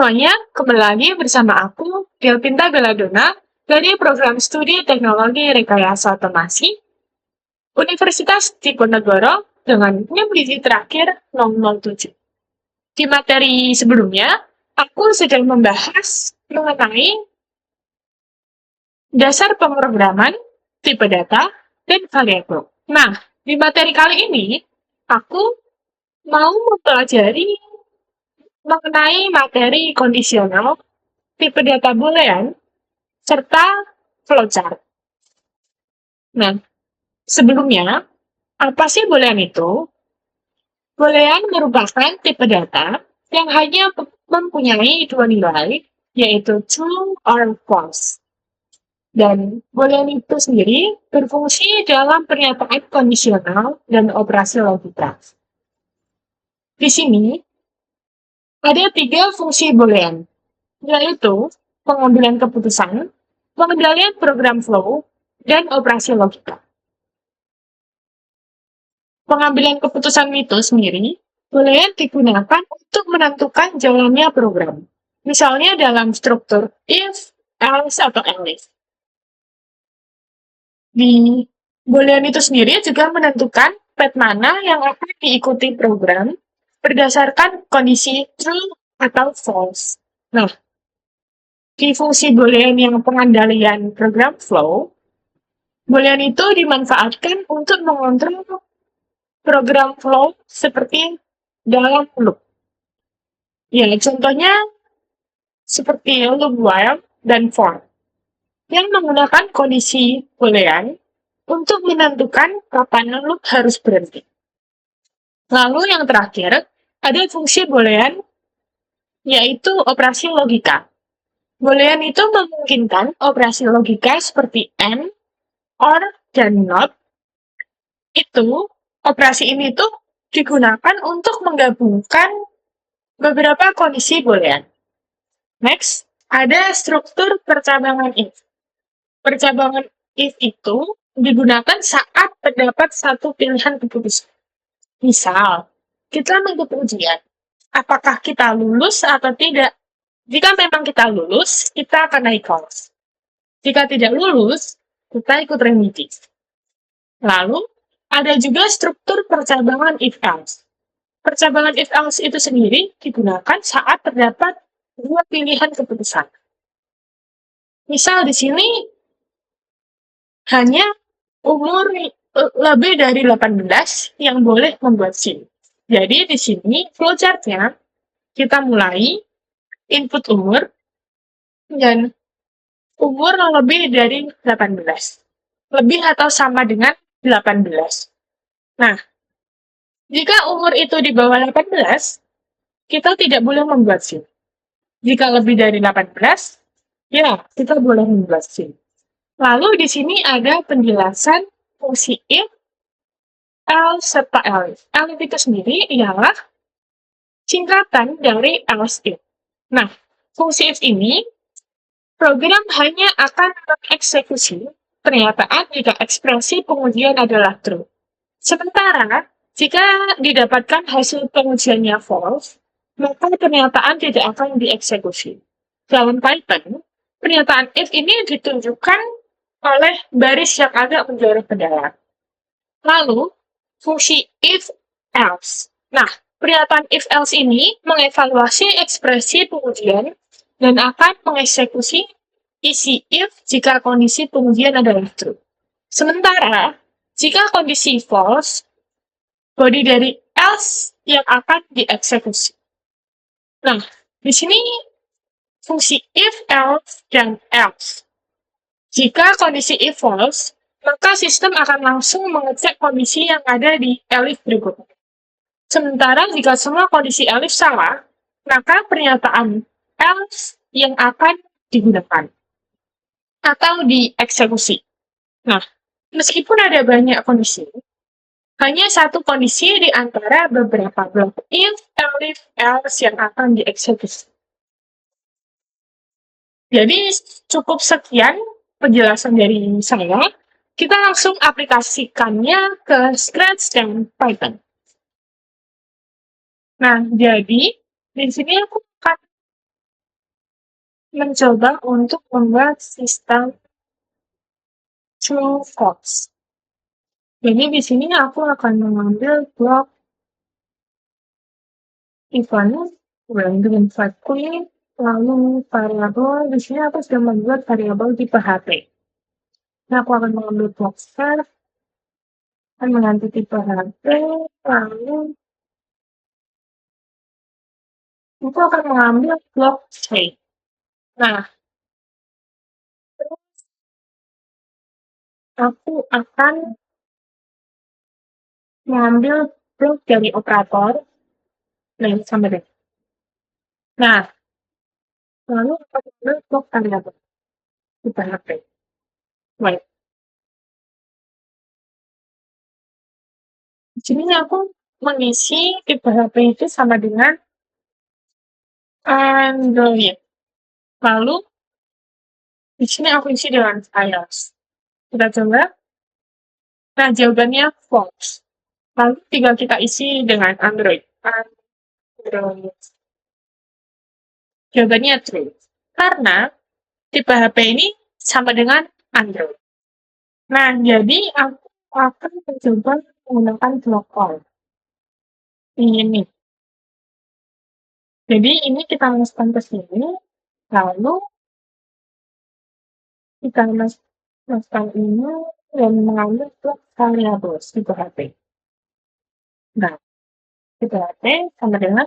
semuanya, kembali lagi bersama aku, Delpinta Belladonna, dari program studi Teknologi Rekayasa Otomasi, Universitas Diponegoro, dengan NIM digit terakhir 007. Di materi sebelumnya, aku sedang membahas mengenai dasar pemrograman, tipe data, dan variabel. Nah, di materi kali ini, aku mau mempelajari mengenai materi kondisional, tipe data boolean, serta flowchart. Nah, sebelumnya, apa sih boolean itu? Boolean merupakan tipe data yang hanya mempunyai dua nilai, yaitu true or false. Dan boolean itu sendiri berfungsi dalam pernyataan kondisional dan operasi logika. Di sini, ada tiga fungsi boolean, yaitu pengambilan keputusan, pengendalian program flow, dan operasi logika. Pengambilan keputusan itu sendiri boolean digunakan untuk menentukan jalannya program. Misalnya dalam struktur if, else, atau else. Di boolean itu sendiri juga menentukan path mana yang akan diikuti program berdasarkan kondisi true atau false. Nah, di fungsi boolean yang pengendalian program flow, boolean itu dimanfaatkan untuk mengontrol program flow seperti dalam loop. Ya, contohnya seperti loop while dan for, yang menggunakan kondisi boolean untuk menentukan kapan loop harus berhenti. Lalu yang terakhir, ada fungsi boolean, yaitu operasi logika. Boolean itu memungkinkan operasi logika seperti and, or, dan not. Operasi ini tuh digunakan untuk menggabungkan beberapa kondisi boolean. Next, ada struktur percabangan if. Percabangan if itu digunakan saat terdapat satu pilihan keputusan. Misal, kita mengikuti ujian. Apakah kita lulus atau tidak? Jika memang kita lulus, kita akan naik kelas. Jika tidak lulus, kita ikut remedi. Lalu, ada juga struktur percabangan if-else. Percabangan if-else itu sendiri digunakan saat terdapat dua pilihan keputusan. Misal di sini hanya umur lebih dari 18 yang boleh membuat SIM. Jadi di sini flowchart-nya kita mulai input umur dan umur lebih dari 18. Lebih atau sama dengan 18. Nah, jika umur itu di bawah 18, kita tidak boleh membuat SIM. Jika lebih dari 18, ya, kita boleh membuat SIM. Lalu di sini ada penjelasan fungsi if, else, serta else. Else itu sendiri ialah singkatan dari else if. Nah, fungsi if ini, program hanya akan mengeksekusi pernyataan jika ekspresi pengujian adalah true. Sementara, jika didapatkan hasil pengujiannya false, maka pernyataan tidak akan dieksekusi. Dalam Python, pernyataan if ini ditunjukkan oleh baris yang agak menjorok ke dalam. Lalu, fungsi if-else. Nah, pernyataan if-else ini mengevaluasi ekspresi pengujian dan akan mengeksekusi isi if jika kondisi pengujian adalah true. Sementara, jika kondisi false, body dari else yang akan dieksekusi. Nah, di sini fungsi if, else, dan else. Jika kondisi if false, maka sistem akan langsung mengecek kondisi yang ada di elif berikutnya. Sementara jika semua kondisi elif salah, maka pernyataan else yang akan digunakan atau dieksekusi. Nah, meskipun ada banyak kondisi, hanya satu kondisi di antara beberapa blok if, elif, else yang akan dieksekusi. Jadi cukup sekian penjelasan dari saya. Kita langsung aplikasikannya ke Scratch dan Python. Nah, jadi di sini aku akan mencoba untuk membuat sistem true false. Jadi di sini aku akan mengambil blok event, dengan clean, lalu variabel. Di sini aku sudah membuat variabel tipe HP. Nah, aku akan mengambil blok serve, akan mengganti tipe HP, lalu itu akan mengambil blok shape. Nah, terus aku akan mengambil blok dari operator, nah ini sama deh. Nah, lalu aku ambil blok variabel tipe HP. Wait, di sini aku mengisi tipe HP itu sama dengan Android. Lalu di sini aku isi dengan iOS. Kita coba. Nah, jawabannya false. Lalu tinggal kita isi dengan Android. Android. Jawabannya true. Karena tipe HP ini sama dengan Android. Nah, jadi aku akan mencoba menggunakan blok all. Ini nih. Jadi ini kita masukkan ke sini, lalu kita masukkan ini dan mengambil blok variabel tipe HP. Nah, tipe HP sama dengan,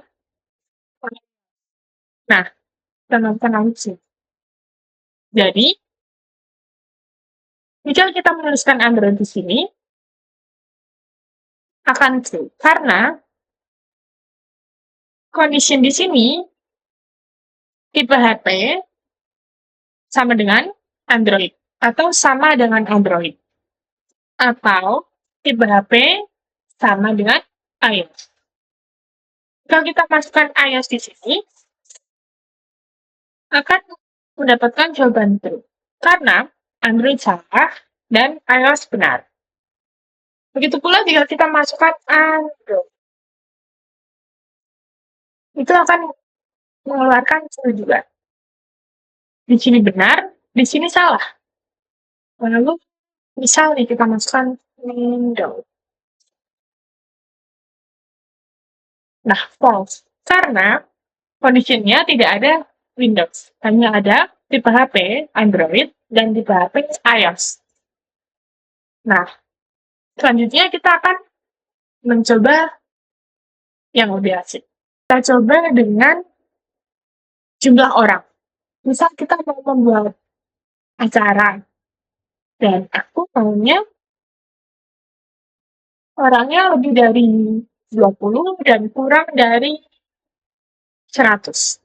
nah, kita masukkan langsung. Jadi, jika kita menuliskan Android di sini, akan true. Karena condition di sini, tipe HP sama dengan Android. Atau sama dengan Android. Atau tipe HP sama dengan iOS. Kalau kita masukkan iOS di sini, akan mendapatkan jawaban true. Karena Android salah dan iOS benar. Begitu pula jika kita masukkan Android. Itu akan mengeluarkan true juga. Di sini benar, di sini salah. Lalu, misal nih kita masukkan Windows. Nah, false. Karena condition-nya tidak ada Windows. Hanya ada tipe HP Android dan tipe HP iOS. Nah, selanjutnya kita akan mencoba yang lebih asik. Kita coba dengan jumlah orang. Misal kita mau membuat acara, dan aku maunya orangnya lebih dari 20 dan kurang dari 100.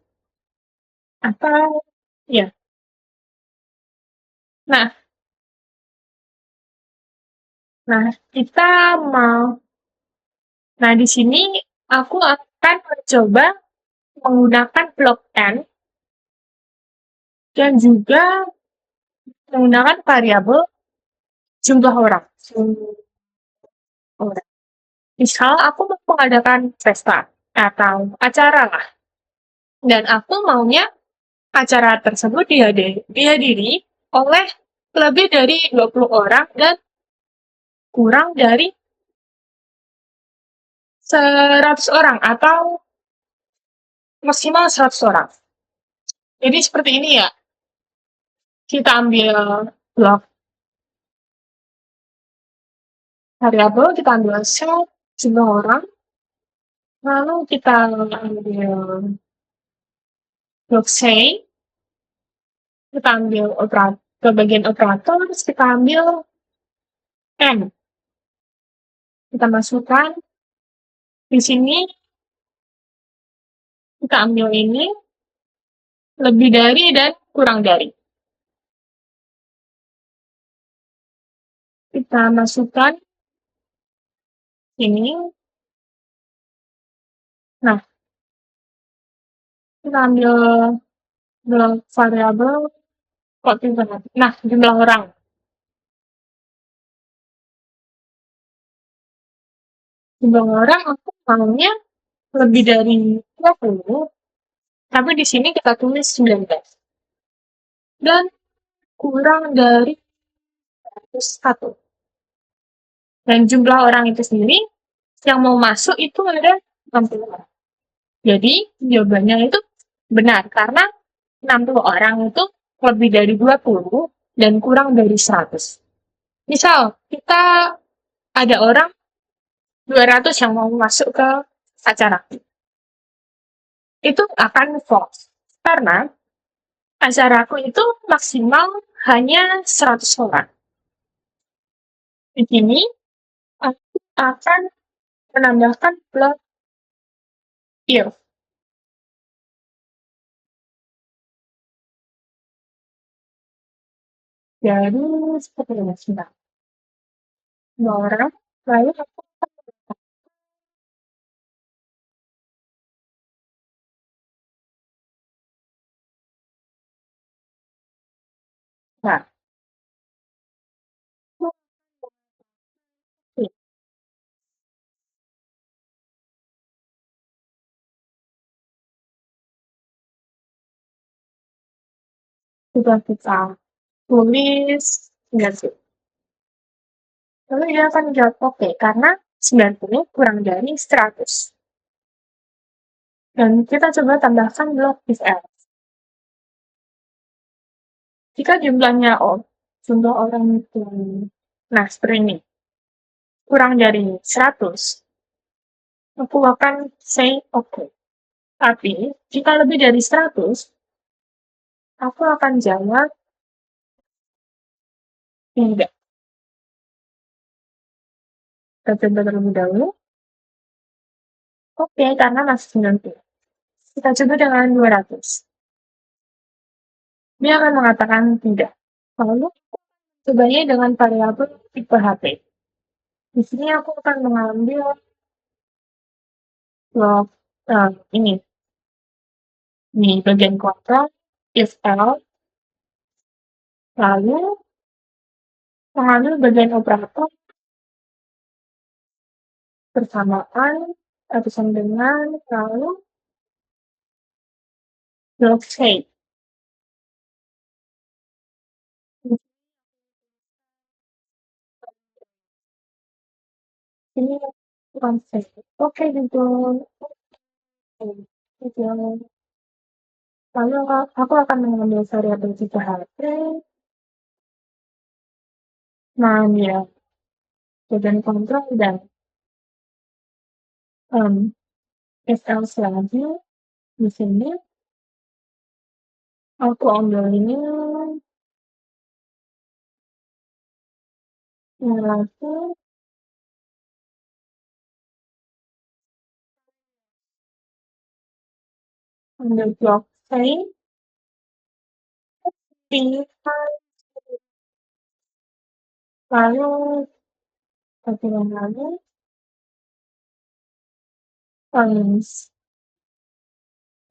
Atau, ya. Nah, kita mau, nah di sini aku akan mencoba menggunakan blok N dan juga menggunakan variabel jumlah orang. Misal aku mau mengadakan pesta atau acara lah, dan aku maunya acara tersebut dihadiri oleh lebih dari 20 orang dan kurang dari 100 orang atau maksimal 100 orang. Jadi seperti ini ya. Kita ambil blok variabel, kita ambil set jumlah orang, lalu kita ambil blok say, kita ambil ke bagian operator, terus kita ambil n. Kita masukkan di sini, kita ambil ini, lebih dari dan kurang dari. Kita masukkan ini. Nah, kita ambil blok variabel, kok tidak. Nah, jumlah orang. Jumlah orang aku maunya lebih dari 20, tapi di sini kita tulis 19. dan kurang dari 101. Dan jumlah orang itu sendiri yang mau masuk itu ada 60 orang. Jadi jawabannya itu benar karena 60 orang itu lebih dari 20 dan kurang dari 100. Misal kita ada orang 200 yang mau masuk ke acara. Itu akan false. Karena acaraku itu maksimal hanya 100 orang. Di sini aku akan menambahkan plot if. Jadi seperti ini sebentar. 2 orang, lalu aku nah, sudah kita tulis 90. Lalu dia akan menjawab oke, karena 90 kurang dari 100. Dan kita coba tambahkan blok if else. Jika jumlahnya jumlah orang itu, nah seperti ini, kurang dari 100, aku akan say oke. Tapi, jika lebih dari 100, aku akan jawab tidak. Kita coba terlebih dahulu. Oke, karena masih 90. Kita coba dengan 200. Dia akan mengatakan tidak. Lalu, cobanya dengan variabel tipe HP. Di sini aku akan mengambil blok ini. Di bagian kontrol, if else, lalu mengambil bagian operator bersamaan atau sama dengan lalu blok say. Ini bukan say. Oke, gitu. Lalu aku akan mengambil variabel tipe HP. Nah, ya, bagian kontrol dan if else lagi di sini. Aku ambil ini lagi ambil blok say pilihan lalu bagian lagi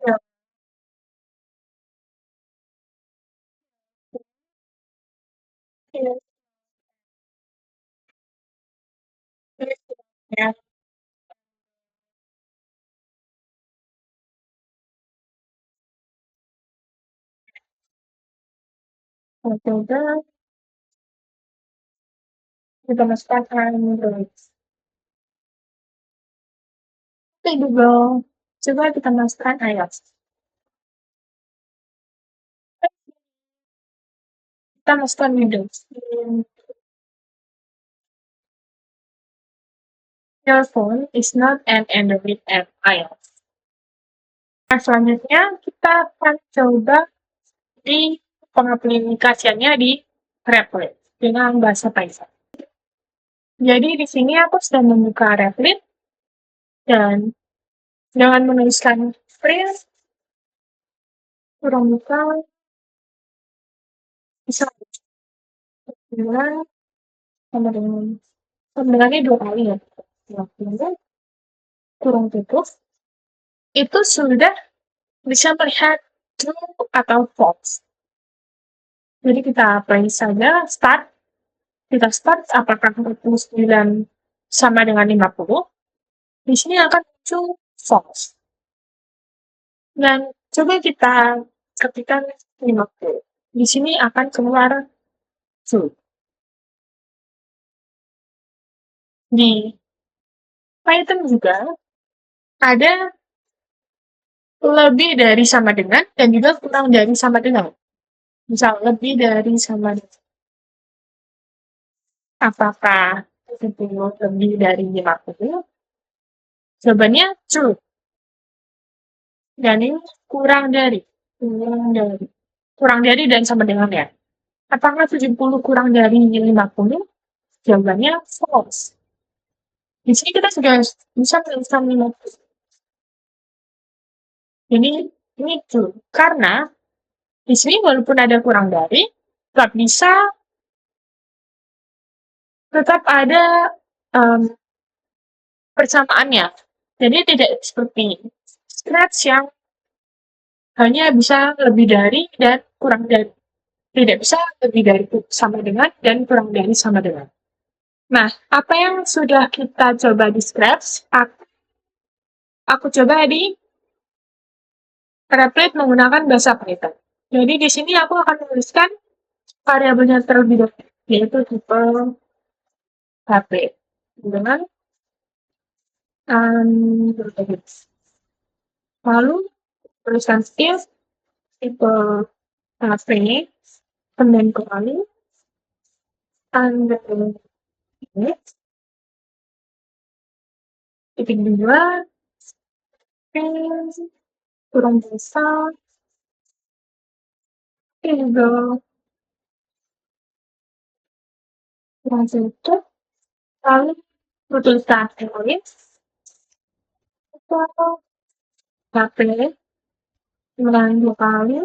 ya, ya, coba kita masukkan Android. Oke Google, coba kita masukkan iOS. Kita masukkan Windows. Your phone is not an Android app iOS. Nah, selanjutnya kita akan coba di pengaplikasiannya di Replit dengan bahasa Python. Jadi di sini aku sudah membuka Replit dan dengan menuliskan print kurang buka bisa dengan sama dengan sebenarnya 2 kali ya. Kurang tutup itu sudah bisa melihat true atau false. Jadi kita play saja start. Kita start apakah 49 sama dengan 50. Di sini akan muncul false. Dan coba kita ketikkan 50. Di sini akan keluar true. Di Python juga ada lebih dari sama dengan dan juga kurang dari sama dengan. Misal lebih dari sama dengan. Apakah itu lebih dari 50? Jawabannya true. Dan ini kurang dari. Kurang dari dan sama dengan ya. Apakah 70 kurang dari 50? Jawabannya false. Di sini kita sudah bisa menuliskan 50. Jadi ini true. Karena di sini walaupun ada kurang dari, tetap bisa tetap ada um, persamaannya. Jadi tidak seperti scratch yang hanya bisa lebih dari dan kurang dari. Tidak bisa lebih dari sama dengan dan kurang dari sama dengan. Nah, apa yang sudah kita coba di scratch, aku coba di Replit menggunakan bahasa Python. Jadi di sini aku akan menuliskan variabelnya terlebih dahulu, yaitu tipe HP dengan lalu tuliskan if tipe HP kemudian kembali under titik dua kurang besar juga kurang sedikit lalu tuliskan if HP kemudian 2 kali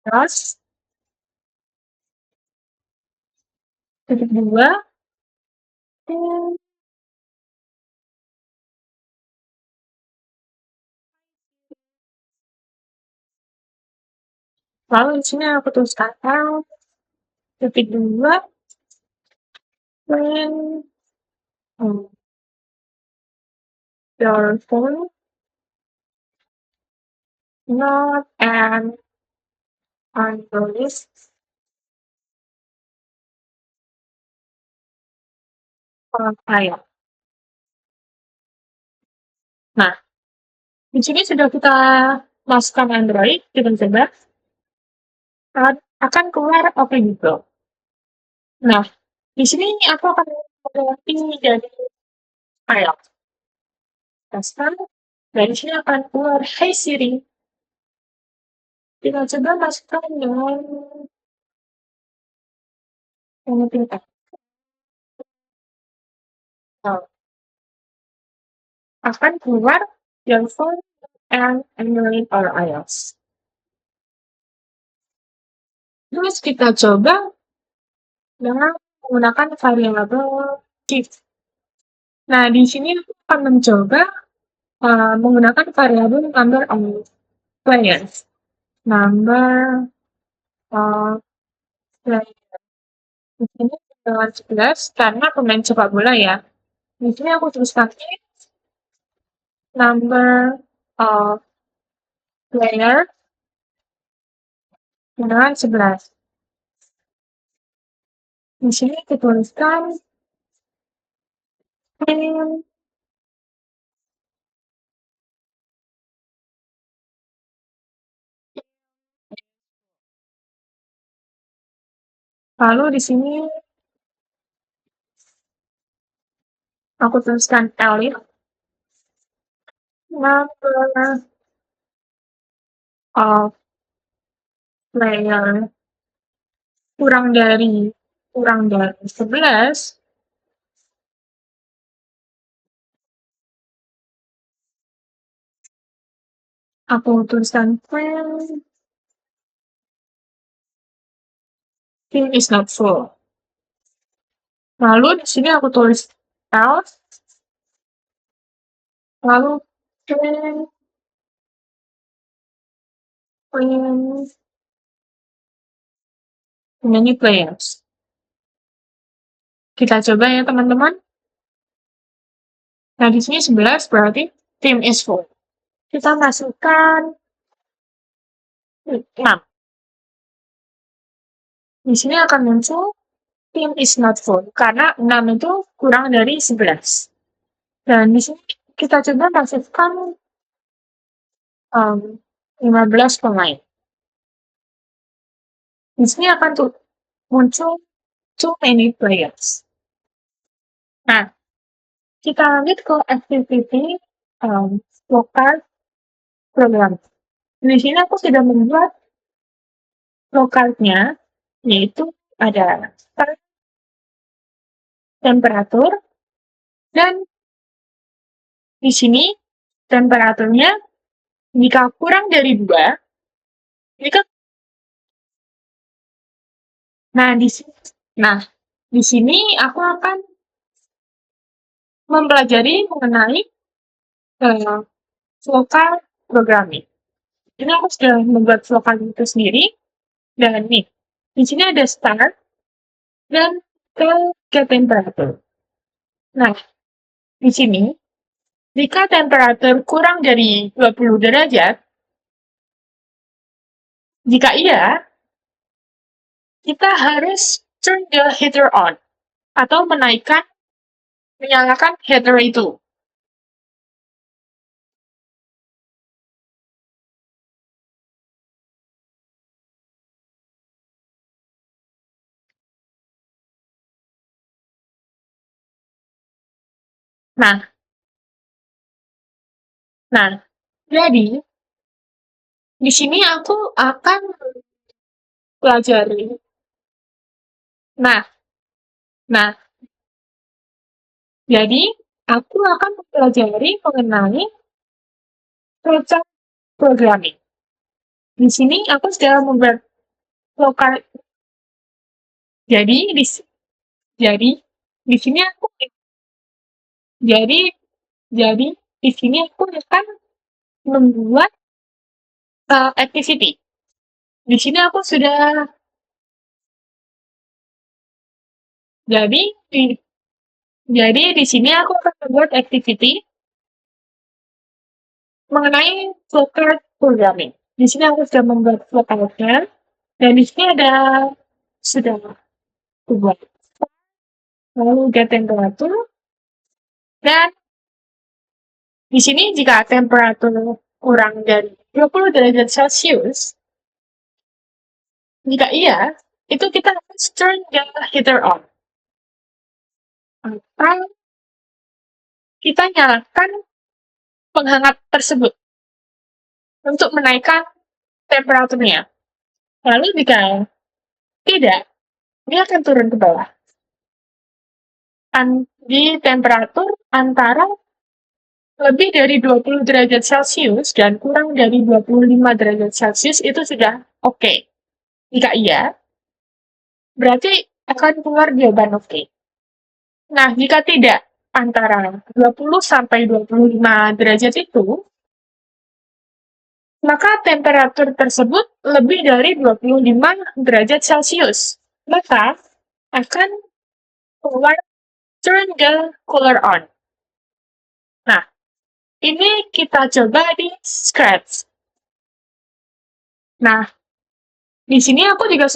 terus titik 2 lalu di sini aku tuliskan titik 2 when your phone not an Android file. Nah, di sini sudah kita masukkan Android, kita coba akan keluar oke Google. Nah, di sini aku akan mengganti dari file. Teskan, dari sini akan keluar Hey Siri. Kita coba masukkan dengan tingkat. Akan keluar your phone and Android or iOS. Terus kita coba dengan menggunakan variabel gift. Nah, di sini aku akan mencoba menggunakan variabel number of players. Number of players. Di sini dengan 11 karena pemain sepak bola ya. Di sini aku tuliskan number of player dengan 11. Di sini kita tuliskan lalu di sini aku tuliskan elite number of player kurang dari 11. Aku tuliskan team is not full. Lalu di sini aku tulis else. Lalu many players. Kita coba ya teman-teman. Nah di sini 11 berarti team is full. Kita masukkan 6. Di sini akan muncul pin is not full karena 6 itu kurang dari 11. Dan di sini kita coba masukkan 15 pemain. Di sini akan muncul too many players. Nah, kita lanjut ke activity local program. Di sini aku sudah membuat lokalnya, yaitu ada temperatur, dan di sini temperaturnya jika kurang dari 2, jika di sini aku akan mempelajari mengenai lokal programming. Ini aku sudah membuat lokal itu sendiri, dan nih, di sini ada start dan ke temperatur. Nah, di sini, jika temperatur kurang dari 20 derajat, jika iya, kita harus turn the heater on, atau menyalakan heater itu. Nah, jadi di sini aku akan pelajari. Nah, jadi aku akan mempelajari mengenai program programming. Di sini aku sudah membuat lokal. Jadi di sini aku akan membuat activity. Di sini aku sudah di sini aku akan membuat activity mengenai local programming. Di sini aku sudah membuat lokalnya, dan di sini sudah buat lalu get temperatur, dan di sini jika temperatur kurang dari 20 derajat Celcius, jika iya, itu kita harus turn the heater on. Atau kita nyalakan penghangat tersebut untuk menaikkan temperaturnya. Lalu jika tidak, dia akan turun ke bawah. Di temperatur antara lebih dari 20 derajat Celcius dan kurang dari 25 derajat Celcius itu sudah oke. Jika iya, berarti akan keluar jawaban oke. Nah, jika tidak antara 20 sampai 25 derajat itu, maka temperatur tersebut lebih dari 25 derajat Celcius. Maka akan keluar turn the cooler on. Nah, ini kita coba di Scratch. Nah, di sini aku juga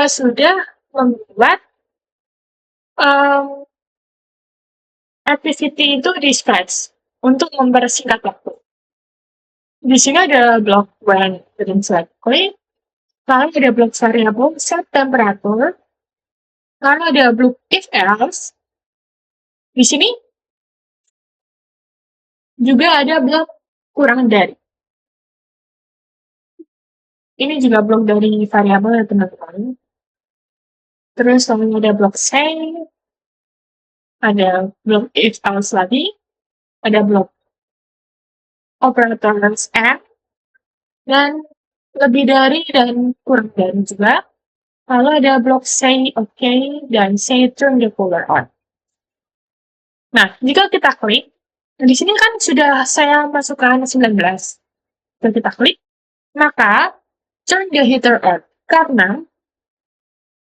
sudah membuat activity itu di Scratch untuk mempersingkat waktu. Di sini ada blok when within select-click, lalu ada blok variable set temperatur, lalu ada blok if else. Di sini juga ada blok kurang dari. Ini juga blok dari variabel ya teman-teman. Terus lalu ada blok say, ada blok if else lagi, ada blok operators and, dan lebih dari dan kurang dari juga. Lalu ada blok say okay dan say turn the cooler on. Nah, jika kita klik, di sini kan sudah saya masukkan 19. Jika kita klik, maka turn the heater on, karena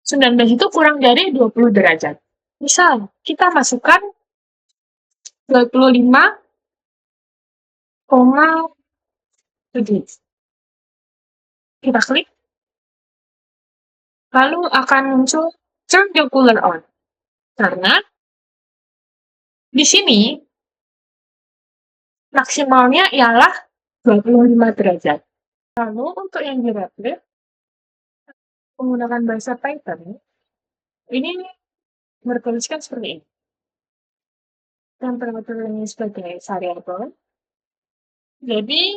19 itu kurang dari 20 derajat. Misal, kita masukkan 25,7. Kita klik, lalu akan muncul turn the cooler on. Karena di sini maksimalnya ialah 25 derajat. Lalu untuk yang dirapit, menggunakan bahasa Python, ini bertuliskan seperti ini. Temperatur ini sebagai variabel. Jadi,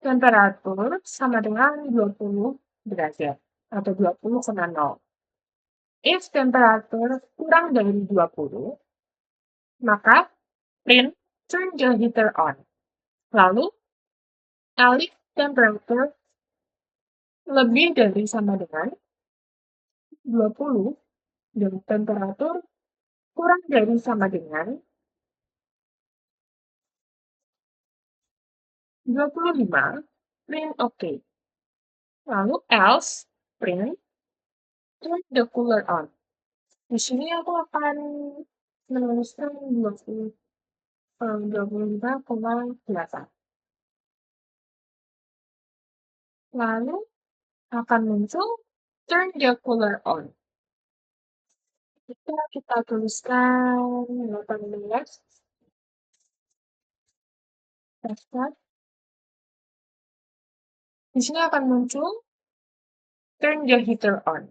temperatur sama dengan 20 derajat atau 20,0. If temperatur kurang dari 20, maka print turn the heater on. Lalu, if temperatur lebih dari sama dengan 20 dan temperatur kurang dari sama dengan 25, print OK. Lalu else, print turn the cooler on. Di sini aku akan menuliskan 25,8. Lalu akan muncul turn the cooler on. Kita tuliskan 18. Daftar. Di sini akan muncul turn the heater on.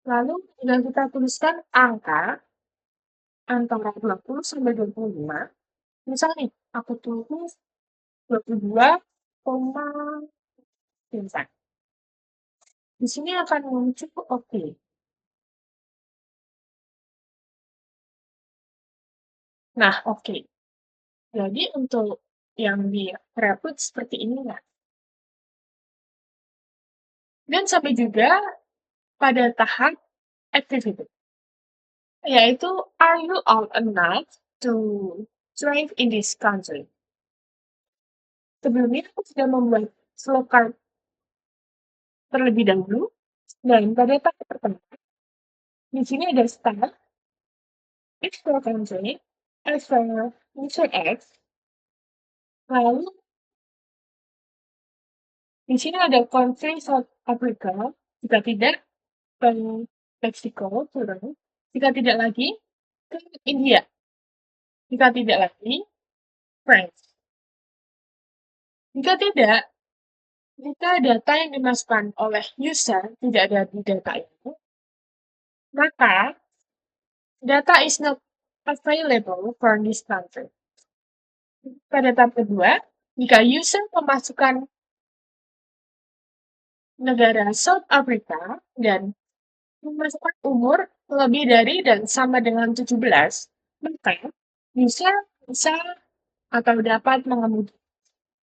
Lalu jika kita tuliskan angka antara 20 sampai 25, misalnya aku tulis 22,9. Di sini akan muncul OK. Nah, OK. Jadi untuk yang di rapid seperti ini ya. Dan sampai juga pada tahap activity, yaitu are you old enough to drive in this country? Sebelumnya aku sudah membuat flowcard terlebih dahulu, dan pada tahap pertama, di sini ada start, explore country, explore user X, lalu di sini ada country South Africa, jika tidak ke Meksiko turun, jika tidak lagi ke India, jika tidak lagi France. Jika tidak, jika data yang dimasukkan oleh user tidak ada di data itu, maka data is not available for this country. Pada tahap kedua, jika user memasukkan negara South Africa dan memasukkan umur lebih dari dan sama dengan 17, maka user bisa atau dapat mengemudi.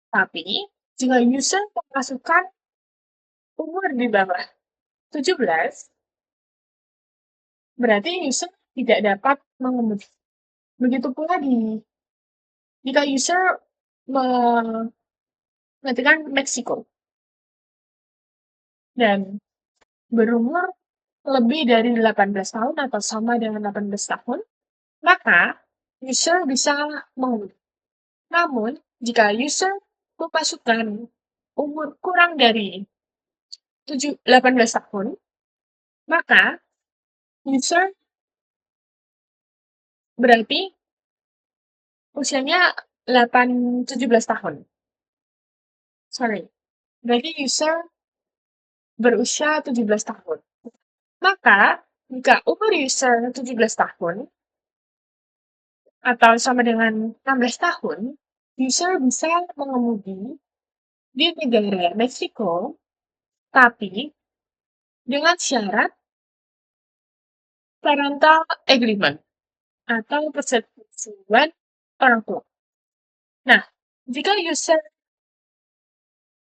Tapi, jika user memasukkan umur di bawah 17, berarti user tidak dapat mengemudi. Begitu pula jika user mengetikkan Meksiko dan berumur lebih dari 18 tahun atau sama dengan 18 tahun, maka user bisa mengemudi. Namun, jika user memasukkan umur kurang dari 18 tahun, maka user berarti usianya 17 tahun. Berarti user berusia 17 tahun. Maka, jika umur user 17 tahun, atau sama dengan 16 tahun, user bisa mengemudi di negara Meksiko, tapi dengan syarat parental agreement atau persetujuan orang tua. Nah, jika user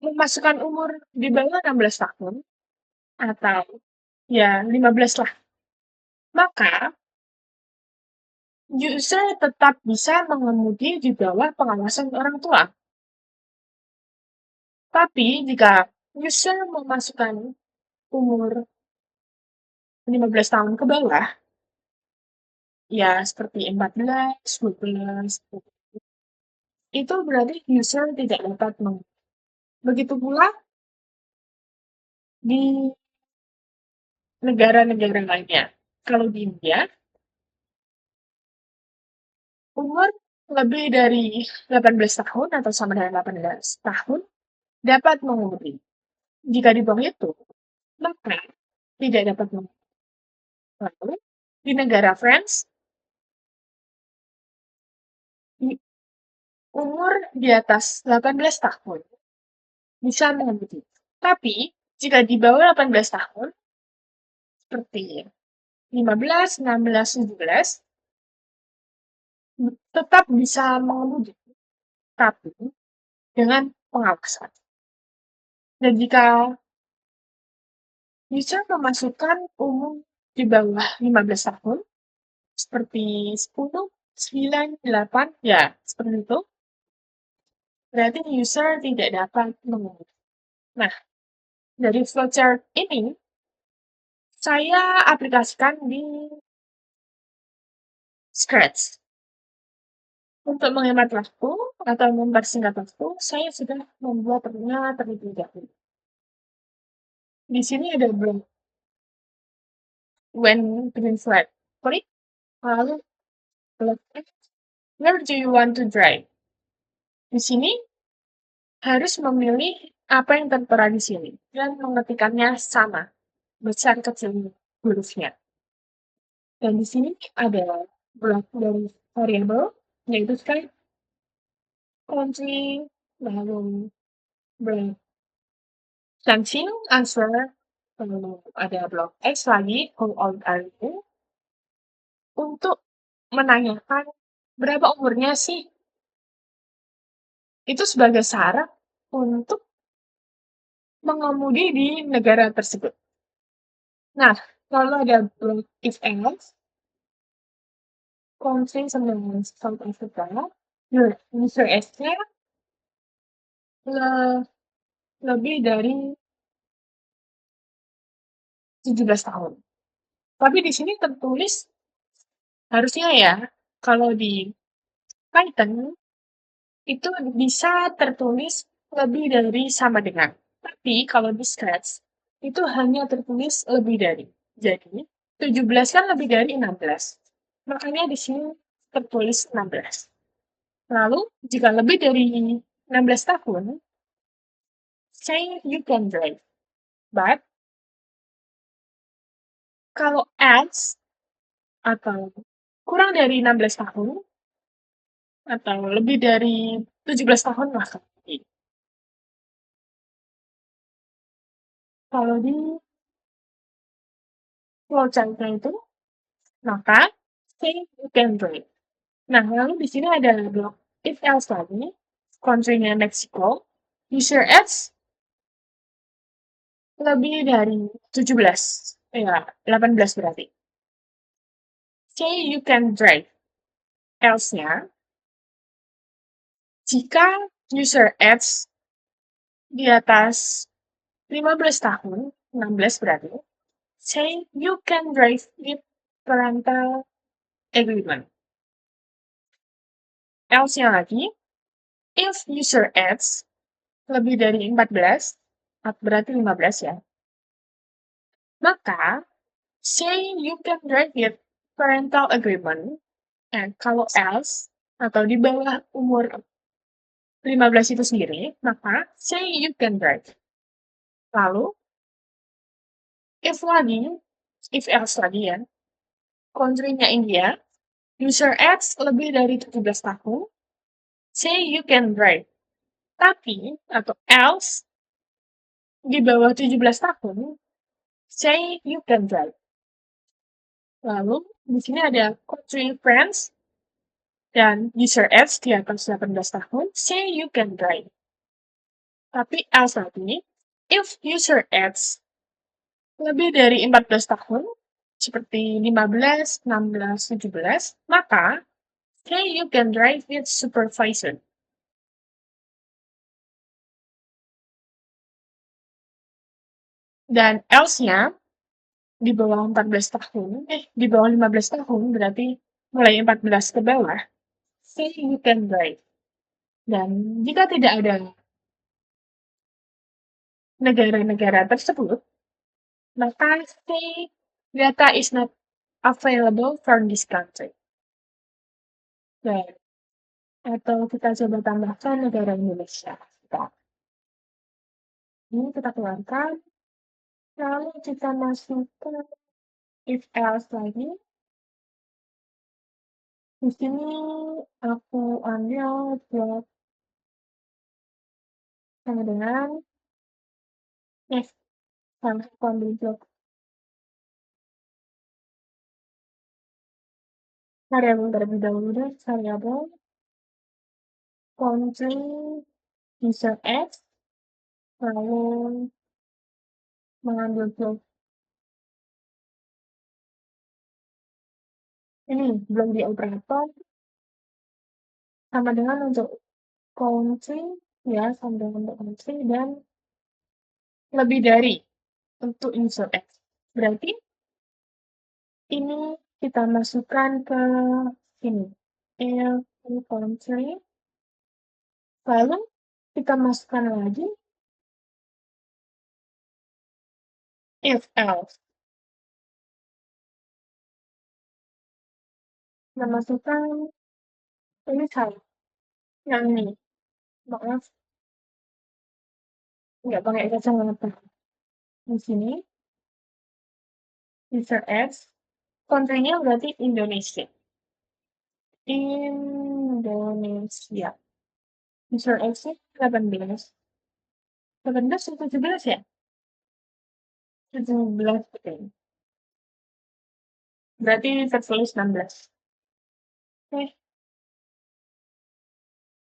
memasukkan umur di bawah 16 tahun, atau ya 15 lah, maka user tetap bisa mengemudi di bawah pengawasan orang tua. Tapi jika user memasukkan umur 15 tahun ke bawah, ya seperti 14, 12, itu berarti user tidak dapat mengemudi. Begitu pula di negara-negara lainnya. Kalau di India, umur lebih dari 18 tahun atau sama dengan 18 tahun dapat mengemudi. Jika di bawah itu, maka tidak dapat mengemudi. Lalu, di negara France, umur di atas 18 tahun bisa mengemudi. Tapi, jika di bawah 18 tahun, seperti 15, 16, 17, tetap bisa mengemudi, tapi dengan pengawasan. Dan jika bisa memasukkan umur di bawah 15 tahun, seperti 10, 9, 8, ya, seperti itu, berarti user tidak dapat mengemudi. Nah, dari flowchart ini, saya aplikasikan di Scratch. Untuk menghemat waktu atau mempersingkat waktu, saya sudah membuatnya terlebih dahulu. Di sini ada blok when green flag. Klik, lalu blok where do you want to drive? Di sini harus memilih apa yang tertera di sini dan mengetikkannya sama, besar kecil hurufnya. Dan di sini ada blok dari variable, yaitu type, country, lalu blok Something answer, ada blok X lagi, how old are you? Untuk menanyakan berapa umurnya sih? Itu sebagai syarat untuk mengemudi di negara tersebut. Nah, kalau ada blok if else, country sama South Africa, user S-nya lebih dari 17 tahun. Tapi di sini tertulis harusnya ya, kalau di Python itu bisa tertulis lebih dari sama dengan. Tapi kalau di Scratch, itu hanya tertulis lebih dari. Jadi, 17 kan lebih dari 16. Makanya di sini tertulis 16. Lalu, jika lebih dari 16 tahun, say you can drive. But, kalau else, atau kurang dari 16 tahun, atau lebih dari 17 tahun lah. Kalau di flowchart-nya itu, maka say you can drive. Nah, lalu di sini ada blok if else lagi, country-nya Meksiko, user age lebih dari 17, ya 18 berarti. Say you can drive. Else-nya, jika user age di atas 15 tahun, 16 berarti, say you can drive with parental agreement. Else-nya lagi, if user age lebih dari 14, berarti 15 ya, maka say you can drive with parental agreement, and kalau else atau di bawah umur 15 itu sendiri, maka say you can drive. Lalu, if else lagi ya, country-nya India, user age lebih dari 17 tahun, say you can drive. Tapi, atau else, di bawah 17 tahun, say you can drive. Lalu, di sini ada country France, dan user age di atas 18 tahun, say you can drive. Tapi else lagi, if user age lebih dari 14 tahun, seperti 15, 16, 17, maka say you can drive with supervision. Dan else-nya di bawah 14 tahun, di bawah 15 tahun, berarti mulai 14 ke bawah, say you can drive. Dan jika tidak ada negara-negara tersebut, Makasih. Data is not available from this country. Dan, atau kita coba tambahkan negara Indonesia. Ini kita keluarkan, lalu kita masukkan if else lagi. Di sini aku ambil blok sama dengan aku ambil blok variabel terlebih dahulu deh, variabel country user X, lalu mengambil blok ini blok di operator sama dengan untuk country ya, sama dengan untuk country dan lebih dari untuk user X. Berarti ini kita masukkan ke sini. If country, lalu kita masukkan lagi if else. Kita masukkan ini salah. Yang ini. Maaf, nggak pakai kacamata. Di sini, user X, country-nya berarti Indonesia. Indonesia. User X-nya 18. 18 atau 17 ya? 17, betul. Berarti tertulis 16.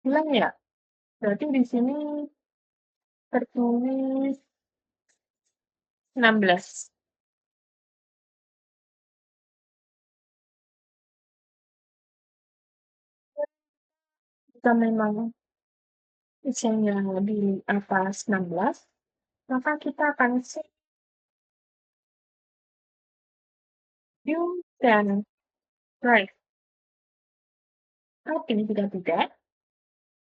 Hilang ya? Berarti di sini tertulis 16. Jika memang usianya di atas 16, maka kita akan save view dan drive. Tapi jika tidak,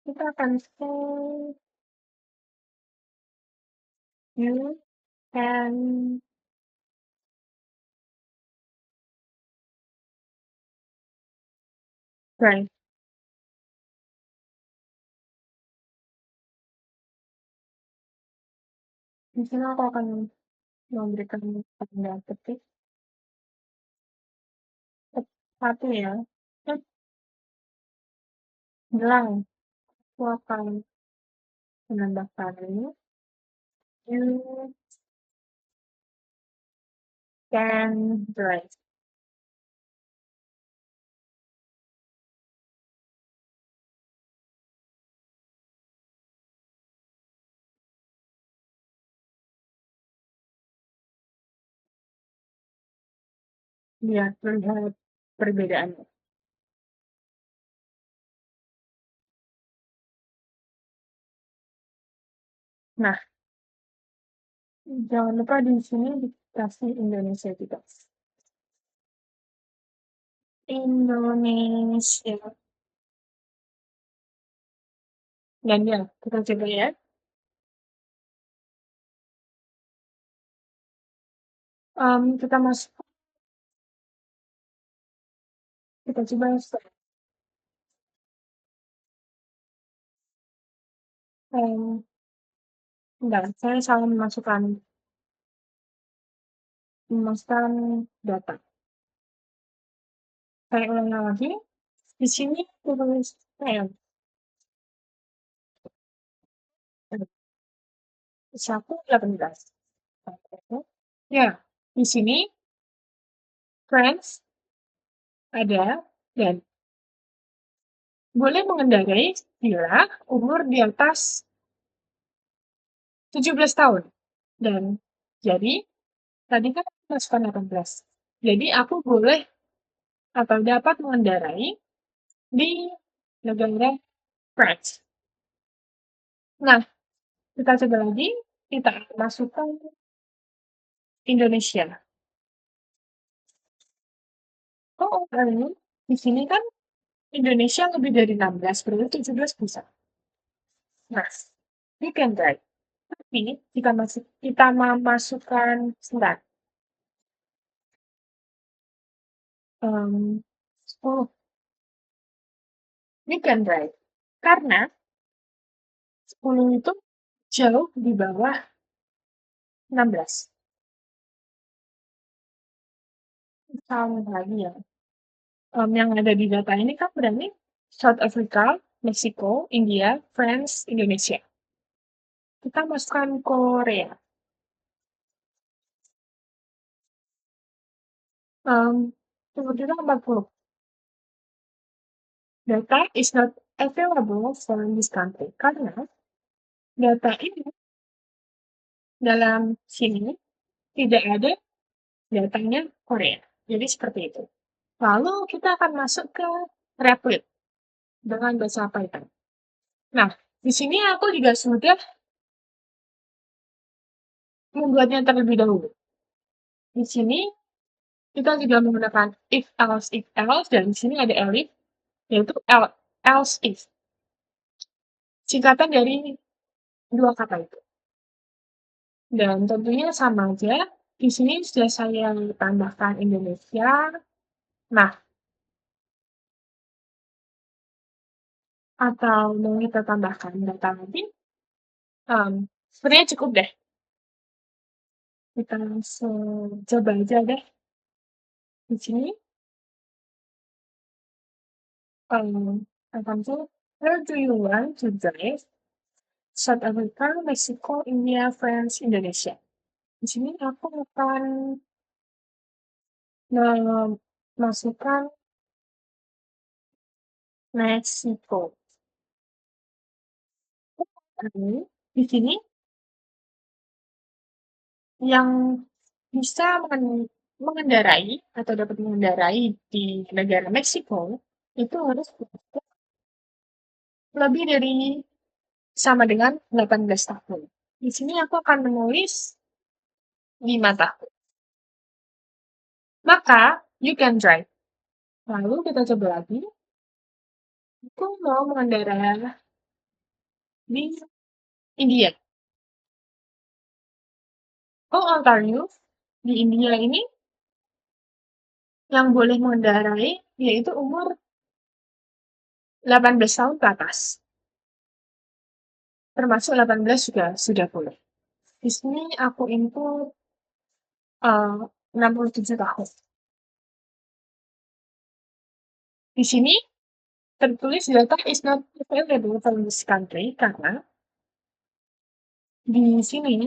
kita akan save view and drive. Di sini aku akan memberikan tanda petik satu ya. Bilang, aku akan menambahkan ini. You can drive. Biar terlihat perbedaannya. Nah, jangan lupa di sini dikasih Indonesia juga. Indonesia. Dan ya, kita coba ya. Kita masuk, kita coba start. Enggak, saya salah memasukkan data. Saya ulang lagi. Di sini tulis M. 118. Ya, di sini friends ada dan boleh mengendarai bila umur di atas 17 tahun. Dan jadi tadi kan masukkan 18. Jadi aku boleh atau dapat mengendarai di negara France. Nah, kita coba lagi, kita masukkan Indonesia. Oh, ini di sini kan Indonesia lebih dari 16, berarti 17 bisa. Nah, we can try. Ini kita memasukkan sebentar, 10, ini kan right, karena 10 itu jauh di bawah 16. Tahun lagi ya, yang ada di data ini kan berarti South Africa, Meksiko, India, France, Indonesia. Kita masukkan Korea. Sebetulnya 40. Data is not available for this country karena data ini dalam sini tidak ada datanya Korea. Jadi seperti itu. Lalu kita akan masuk ke Replit dengan bahasa Python. Nah, di sini aku juga sudah membuatnya terlebih dahulu. Di sini kita juga menggunakan if else, dan di sini ada elif, yaitu else if. Singkatan dari dua kata itu. Dan tentunya sama aja. Di sini sudah saya tambahkan Indonesia. Nah, atau mau kita tambahkan data lagi, sebenarnya cukup deh. Kita langsung coba aja deh. Di sini, akan tuh, where do you want to drive? South Africa, Meksiko, India, France, Indonesia. Di sini aku akan memasukkan Meksiko. Di sini yang bisa mengendarai atau dapat mengendarai di negara Meksiko itu harus lebih dari sama dengan 18 tahun. Di sini aku akan menulis 5 tahun. Maka, you can drive. Lalu kita coba lagi. Aku mau mengendarai di India. How old are you? Di India ini, yang boleh mengendarai yaitu umur 18 tahun ke atas. Termasuk 18 juga sudah boleh. Di sini aku input 67 tahun. Di sini tertulis data is not available from this country karena di sini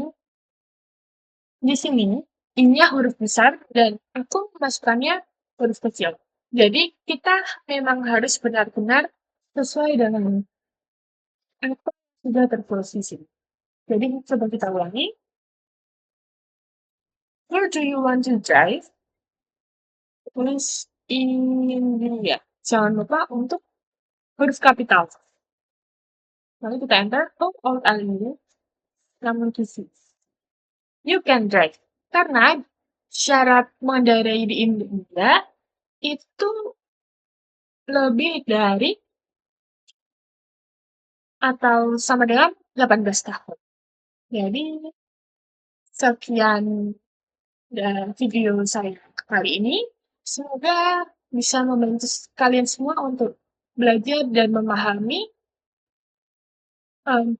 ini huruf besar dan aku memasukkannya huruf kecil. Jadi kita memang harus benar-benar sesuai dengan apa yang sudah tertulis di sini. Jadi coba kita ulangi. Where do you want to drive? Tulis India. Jangan lupa untuk huruf kapital. Lalu kita enter. How old are you? Namun kisi. You can drive. Karena syarat mengendarai di India itu lebih dari atau sama dengan 18 tahun. Jadi, sekian video saya kali ini. Semoga bisa membantu kalian semua untuk belajar dan memahami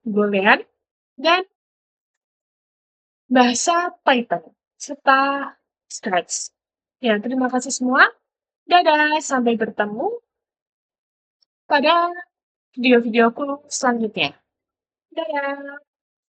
Boolean dan bahasa Python serta Scratch. Ya, terima kasih semua. Dadah, sampai bertemu pada video-videoku selanjutnya. Dadah!